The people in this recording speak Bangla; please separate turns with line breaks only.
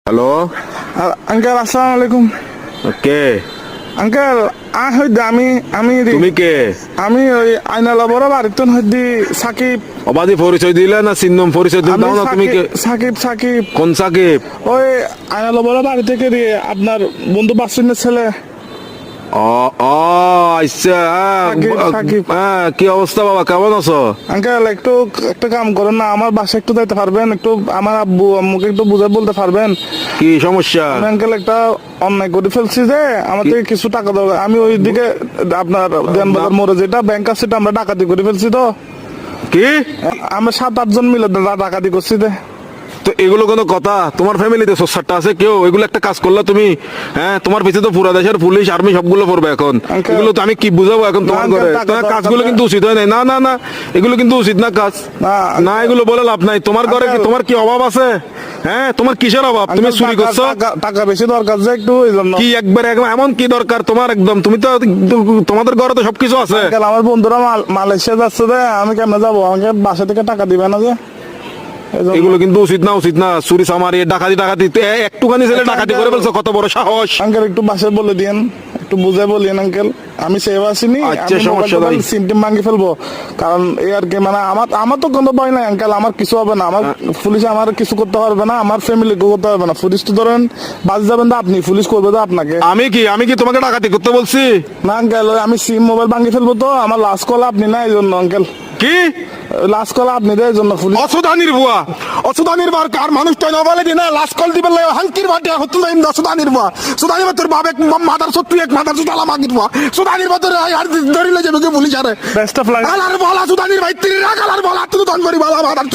হ্যালো
আঙ্কেল আসসালামু আলাইকুম।
কে
আঙ্কেল আমি আমি
তুমি কে
আমি ওই আইনালা বড় বাড়িতে হইদি সাকিব।
অবাধি পরিচয় দিলে না চিহ্নম পরিচয় দিলে
আমি
দাও না তুমি কে
সাকিব সাকিব
কোন সাকিব
ওই আইনালা বড় বাড়ি থেকে দিয়ে আপনার বন্ধু বাসিনের ছেলে।
ও ও আচ্ছা
সাকিব।
হ্যাঁ কি অবস্থা বাবা কেমন আছো?
আঙ্কেল একটু একটা কাম করেন না, আমার বাসায় একটু যাইতে পারবেন? একটু আমার আব্বু আম্মুকে একটু বুঝে বলতে পারবেন?
কি সমস্যা?
আমি আঙ্কেল একটা অন্যায় করে ফেলছি যে আমার থেকে কিছু টাকা দরকার। আমি ওই দিকে আপনার দেনবাজার মোড়ে যেটা ব্যাংক আছে সেটা আমরা ডাকাতি করে ফেলছি। তো
কি
আমরা 7-8 জন মিলে ডাকাতি করছি।
তো এগুলো কোনো কথা? তোমার ফ্যামিলিতে সোসারটা আছে কেউ? এগুলো একটা কাজ করলা তুমি? হ্যাঁ তোমার পিছনে তো পুরা দেশের পুলিশ আর্মি সবগুলো পড়বে এখন।
Uncle,
এগুলো তো আমি কি বুঝাবো এখন তোমার
না,
ঘরে?
uncle,
তোমার
টাকা
কাজগুলো
দরকার
কিন্তু উচিত হয় নাই। না না না এগুলো কিন্তু উচিত না কাজ।
না,
না এগুলো বলে লাভ নাই। তোমার ঘরে কি
Uncle,
তোমার কি অভাব আছে? হ্যাঁ তোমার কিসের অভাব? তুমি
আঙ্কেল,
চুরি করছো?
টাকা বেশি দরকার যে একটু এই জন্য।
কি একবার এমন কি দরকার তোমার? একদম তুমি তো তোমাদের ঘরে তো সবকিছু আছে।
আঙ্কেল, আমার বন্ধুরা মালয়েশিয়া যাচ্ছে যে আমি কেমনে যাবো? আমাকে বাসা থেকে টাকা দিবে না যে এই জন্য।
এগুলো কিন্তু উচিত না উচিত না। চুরি চামারি ডাকাতি একটুখানি ছেলে ডাকাতি করে ফেলছো, কত বড় সাহস!
আঙ্কেল একটু বাসায় বলে দিয়েন, একটু বুঝে বলিয়েন আঙ্কেল। আমি সেভ আসিনি,
আচ্ছা,
আমি
সমস্যা নাই।
সিমটিম ভাঙি ফেলবো। কারণ এই আর কি মানে আমার তো কোনো ভয় নাই আঙ্কেল। আমার কিছু হবে না। আমার পুলিশ আমার কিছু করতে পারবে না, আমার ফ্যামিলি করতে পারবে না। পুলিশ তো ধরেন বাজ যাবেন তো আপনি, পুলিশ করবে তো আপনাকে।
আমি কি তোমাকে ডাকাতি করতে বলছি?
না আঙ্কেল, আমি সিম মোবাইল ভাঙি ফেলবো। তো আমার লাস্ট কল আপনি না, এই জন্য আঙ্কেল।
কি
লাস্ট কল আপনি দেয় এই জন্য পুলিশ।
অসুদানির বুয়া, অসুদানির বার কার মানুষটা না বলে দিনা লাস্ট কল দিবে হাঙ্কির বাটে হতুল না অসুদানির বুয়া। সুদানির তোর বাপ এক মাদার সত্তু এক মাদার সুদালা মাগির বুয়া। সুদানির বাতর আর ধরিলে যাবে কি পুলিশ আরে
বেস্ট অফ লাক।
আলার বলা সুদানির ভাই তিরি রাখ আলার বলা তুই দন করি বলা মাদার